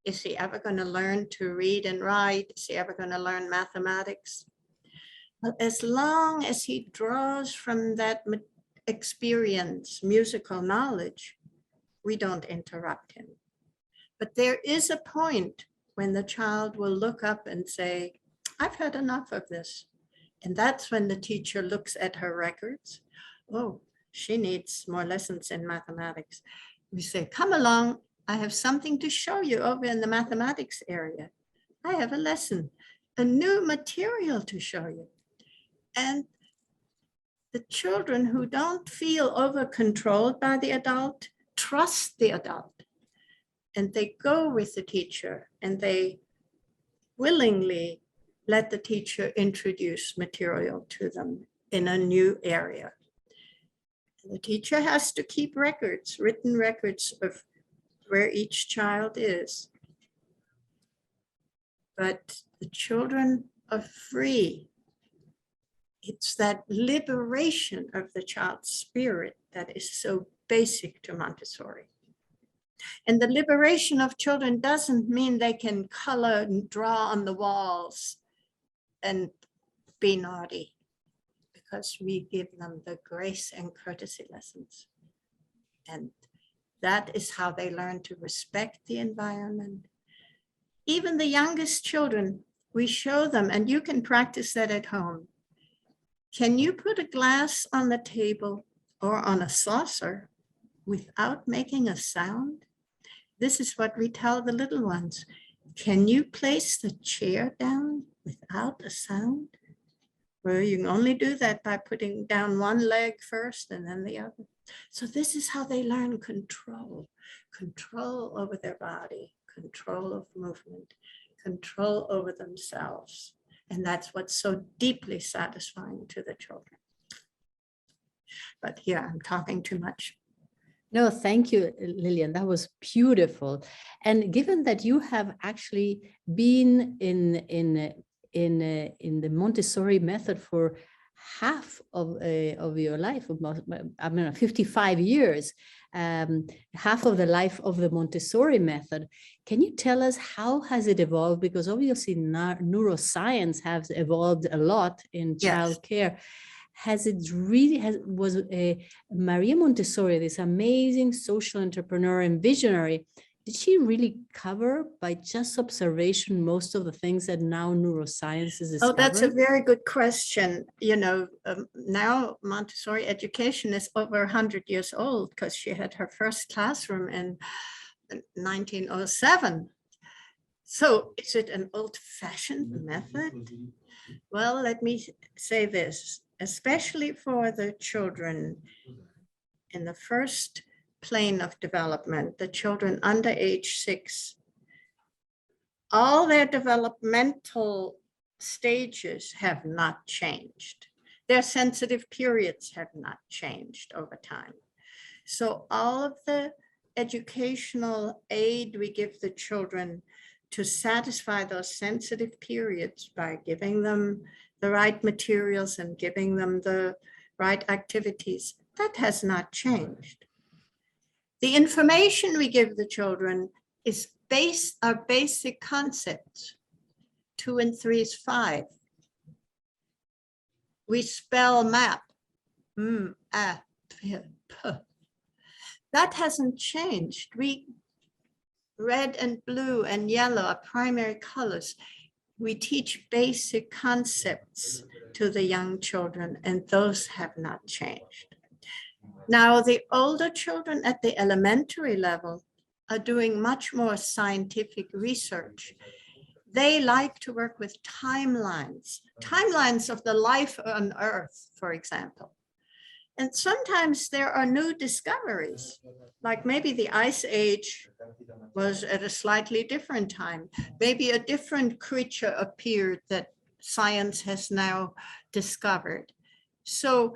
Is he ever going to learn to read and write? Is he ever going to learn mathematics? Well, as long as he draws from that experience, musical knowledge, we don't interrupt him. But there is a point when the child will look up and say, I've had enough of this. And that's when the teacher looks at her records. Oh, she needs more lessons in mathematics. We say, come along. I have something to show you over in the mathematics area. I have a lesson, a new material to show you. And the children who don't feel over-controlled by the adult trust the adult. And they go with the teacher and they willingly let the teacher introduce material to them in a new area. The teacher has to keep records, written records of where each child is. But the children are free. It's that liberation of the child's spirit that is so basic to Montessori. And the liberation of children doesn't mean they can color and draw on the walls and be naughty, because we give them the grace and courtesy lessons. And that is how they learn to respect the environment. Even the youngest children, we show them, and you can practice that at home. Can you put a glass on the table or on a saucer without making a sound? This is what we tell the little ones. Can you place the chair down without a sound? Well, you can only do that by putting down one leg first and then the other. So this is how they learn control over their body, control of movement, control over themselves. And that's what's so deeply satisfying to the children. But here I'm talking too much. No, thank you, Lilian. That was beautiful. And given that you have actually been in the Montessori method for half of your life, I mean, 55 years, half of the life of the Montessori method, can you tell us how has it evolved? Because obviously neuroscience has evolved a lot in childcare. Has it really, was Maria Montessori, this amazing social entrepreneur and visionary, did she really cover by just observation most of the things that now neuroscience is discovering? Oh, that's a very good question. You know, now Montessori education is over 100 years old because she had her first classroom in 1907. So is it an old-fashioned method? Well, let me say this, especially for the children in the first plane of development, the children under age 6, all their developmental stages have not changed. Their sensitive periods have not changed over time. So all of the educational aid we give the children to satisfy those sensitive periods by giving them the right materials and giving them the right activities, that has not changed. The information we give the children is our basic concepts. 2 and 3 is 5. We spell map. That hasn't changed. Red and blue and yellow are primary colors. We teach basic concepts to the young children, and those have not changed. Now, the older children at the elementary level are doing much more scientific research. They like to work with timelines of the life on Earth, for example. And sometimes there are new discoveries, like maybe the Ice Age was at a slightly different time. Maybe a different creature appeared that science has now discovered. So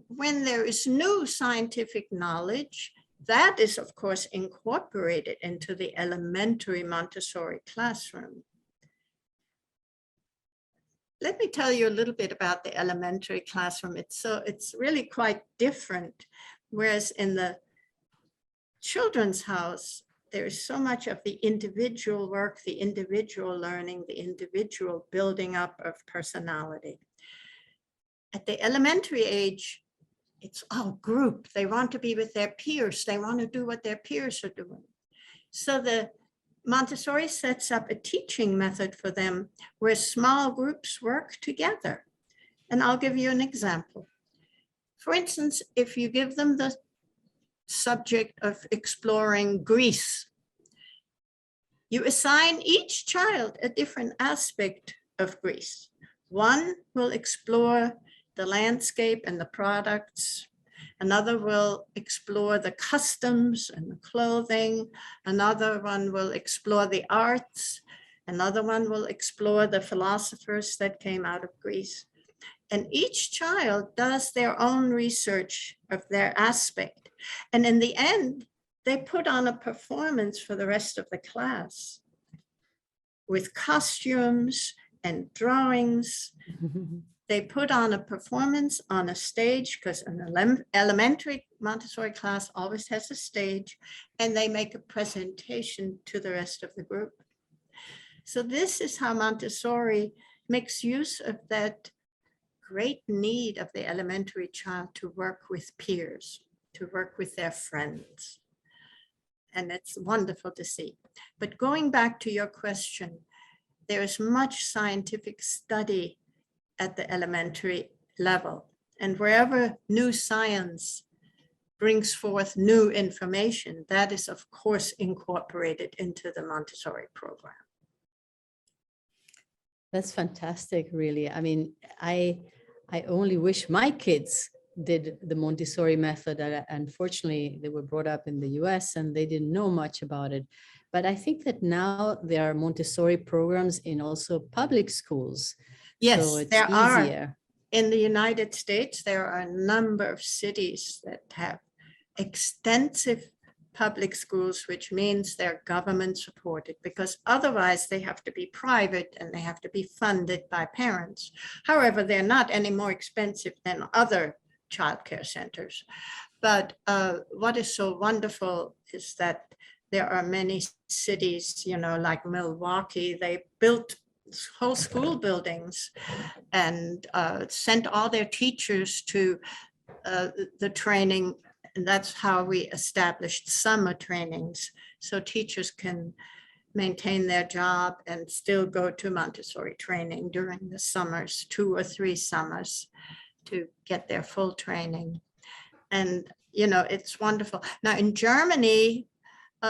when there is new scientific knowledge, that is, of course, incorporated into the elementary Montessori classroom. Let me tell you a little bit about the elementary classroom. It's really quite different. Whereas in the children's house, there is so much of the individual work, the individual learning, the individual building up of personality. At the elementary age, it's all group. They want to be with their peers. They want to do what their peers are doing. So the Montessori sets up a teaching method for them where small groups work together. And I'll give you an example. For instance, if you give them the subject of exploring Greece, you assign each child a different aspect of Greece. One will explore the landscape and the products. Another will explore the customs and the clothing. Another one will explore the arts. Another one will explore the philosophers that came out of Greece. And each child does their own research of their aspect. And in the end, they put on a performance for the rest of the class with costumes and drawings. They put on a performance on a stage, because an elementary Montessori class always has a stage, and they make a presentation to the rest of the group. So this is how Montessori makes use of that great need of the elementary child to work with peers, to work with their friends. And it's wonderful to see. But going back to your question, there is much scientific study at the elementary level. And wherever new science brings forth new information, that is, of course, incorporated into the Montessori program. That's fantastic, really. I mean, I only wish my kids did the Montessori method. Unfortunately, they were brought up in the US and they didn't know much about it. But I think that now there are Montessori programs in also public schools. Yes, so it's there easier. are. In the United States, there are a number of cities that have extensive public schools, which means they're government supported, because otherwise they have to be private and they have to be funded by parents. However, they're not any more expensive than other childcare centers. But what is so wonderful is that there are many cities, you know, like Milwaukee, they built whole school buildings and sent all their teachers to the training. And that's how we established summer trainings, so teachers can maintain their job and still go to Montessori training during the summers, 2 or 3 summers, to get their full training. And, you know, it's wonderful. Now in Germany,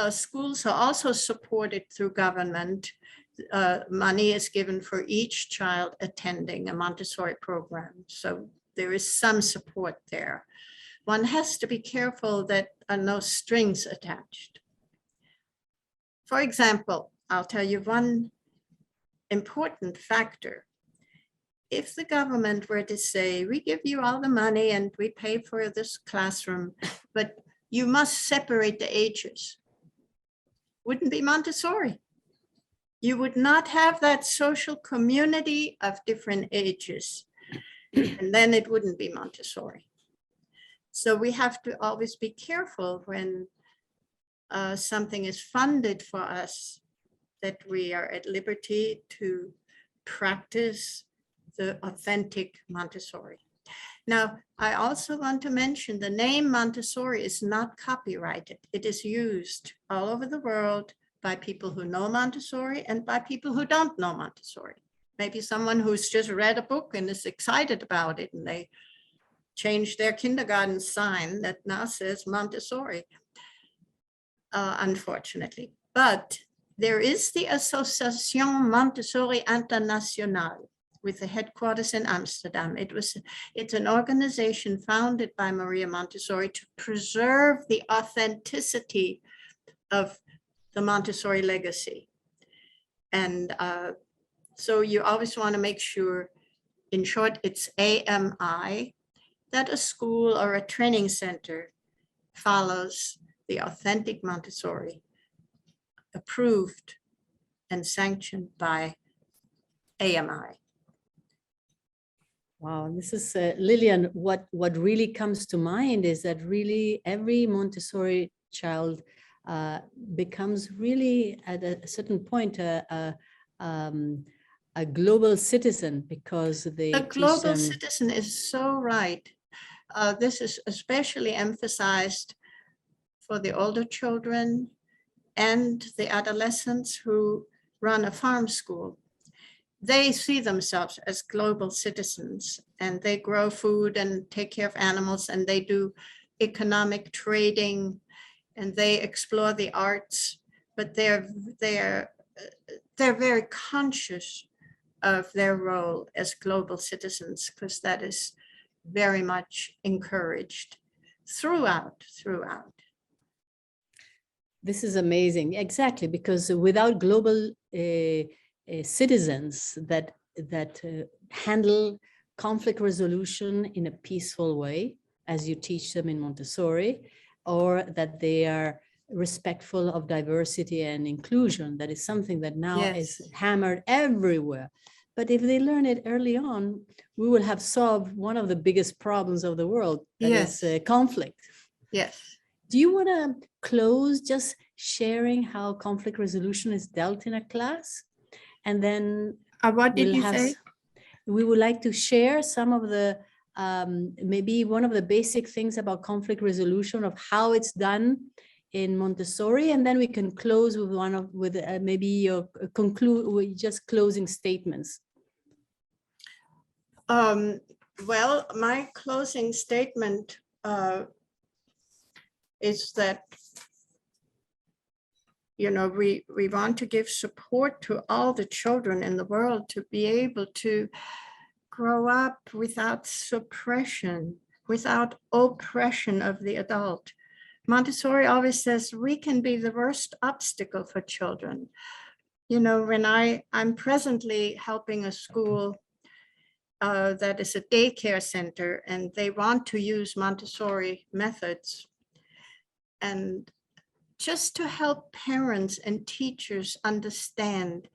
schools are also supported through government. Money is given for each child attending a Montessori program. So there is some support there. One has to be careful that there are no strings attached. For example, I'll tell you one important factor. If the government were to say, we give you all the money and we pay for this classroom, but you must separate the ages, wouldn't be Montessori. You would not have that social community of different ages, and then it wouldn't be Montessori. So we have to always be careful when something is funded for us, that we are at liberty to practice the authentic Montessori. Now, I also want to mention the name Montessori is not copyrighted. It is used all over the world by people who know Montessori and by people who don't know Montessori. Maybe someone who's just read a book and is excited about it, and they changed their kindergarten sign that now says Montessori, unfortunately. But there is the Association Montessori Internationale with the headquarters in Amsterdam. It's an organization founded by Maria Montessori to preserve the authenticity of the Montessori legacy. And so you always want to make sure, in short, it's AMI, that a school or a training center follows the authentic Montessori, approved and sanctioned by AMI. Wow, this is Lilian. What really comes to mind is that really every Montessori child becomes really at a certain point a global citizen, because they A teach global them. citizen is so right. This is especially emphasized for the older children and the adolescents who run a farm school. They see themselves as global citizens, and they grow food and take care of animals, and they do economic trading, and they explore the arts, but they're very conscious of their role as global citizens, because that is very much encouraged throughout. This is amazing. Exactly, because without global citizens that handle conflict resolution in a peaceful way, as you teach them in Montessori, or that they are respectful of diversity and inclusion, that is something that now is hammered everywhere. But if they learn it early on, we will have solved one of the biggest problems of the world, that is conflict. Yes. Do you want to close just sharing how conflict resolution is dealt in a class? And then what did you say? We would like to share some of the, maybe one of the basic things about conflict resolution, of how it's done in Montessori, and then we can close with maybe your just closing statements. Well, my closing statement is that, you know, we want to give support to all the children in the world to be able to grow up without suppression, without oppression of the adult. Montessori always says we can be the worst obstacle for children. You know, when I'm presently helping a school that is a daycare center, and they want to use Montessori methods. And just to help parents and teachers understand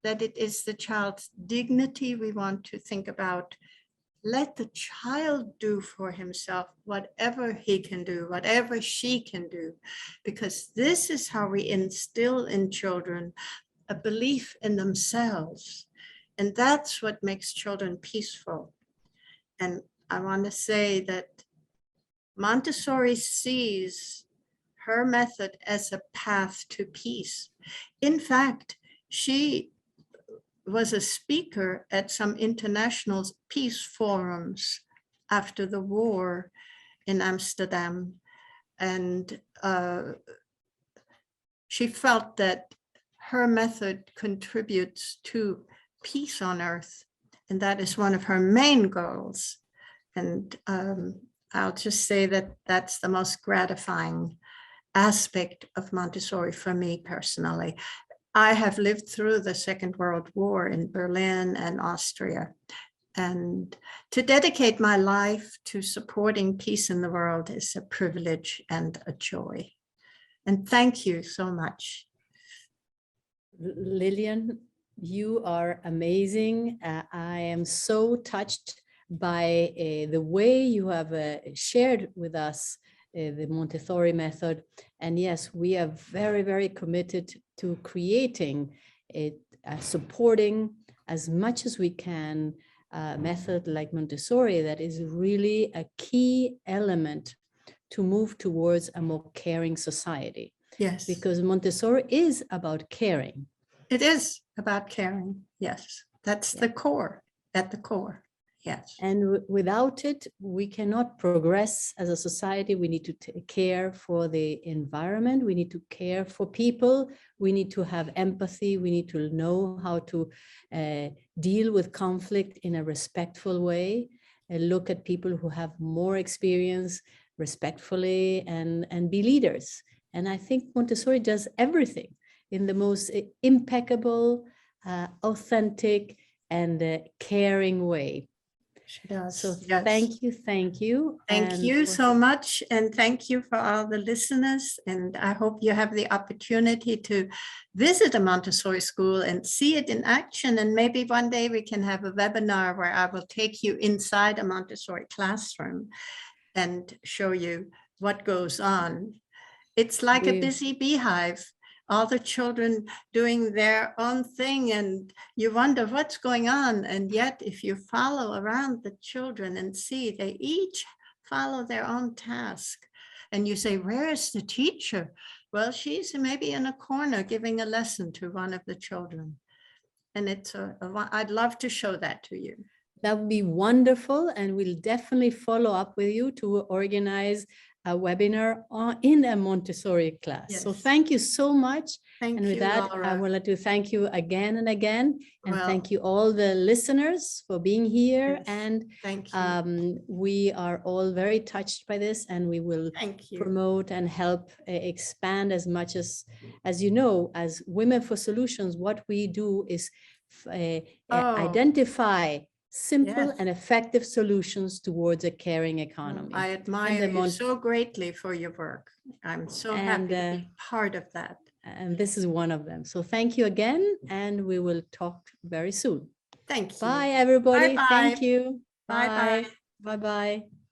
that it is the child's dignity we want to think about. Let the child do for himself whatever he can do, whatever she can do, because this is how we instill in children a belief in themselves. And that's what makes children peaceful. And I want to say that Montessori sees her method as a path to peace. In fact, she was a speaker at some international peace forums after the war in Amsterdam. And she felt that her method contributes to peace on earth. And that is one of her main goals. And I'll just say that that's the most gratifying aspect of Montessori for me personally. I have lived through the Second World War in Berlin and Austria. And to dedicate my life to supporting peace in the world is a privilege and a joy. And thank you so much. Lilian, you are amazing. I am so touched by the way you have shared with us the Montessori method. And yes, we are very, very committed to creating it, supporting as much as we can a method like Montessori that is really a key element to move towards a more caring society. Yes. Because Montessori is about caring. It is about caring. Yes. That's the core, at the core. Yes. And without it, we cannot progress as a society. We need to care for the environment. We need to care for people. We need to have empathy. We need to know how to deal with conflict in a respectful way, and look at people who have more experience respectfully, and be leaders. And I think Montessori does everything in the most impeccable, authentic, and caring way. She does. So yes. thank you. Thank Thank you so much. And thank you for all the listeners. And I hope you have the opportunity to visit a Montessori school and see it in action. And maybe one day we can have a webinar where I will take you inside a Montessori classroom and show you what goes on. It's like a busy beehive, all the children doing their own thing, and you wonder what's going on. And yet, if you follow around the children and see they each follow their own task, and you say, where is the teacher? Well, she's maybe in a corner giving a lesson to one of the children. And it's I'd love to show that to you. That would be wonderful. And we'll definitely follow up with you to organize a webinar in a Montessori class. Yes. So thank you so much. Thank and with you, that, Laura. I would like to thank you again and again. And Well, thank you all the listeners for being here. yes, And thank you. we are all very touched by this, and we will Thank you. promote and help expand as much as you know, as Women for Solutions, what we do is identify simple Yes. and effective solutions towards a caring economy. I admire you so greatly for your work. I'm so happy to be part of that. And this is one of them. So thank you again, and we will talk very soon. Thank you. Bye, everybody. Bye-bye. Thank you. Bye-bye. Bye-bye.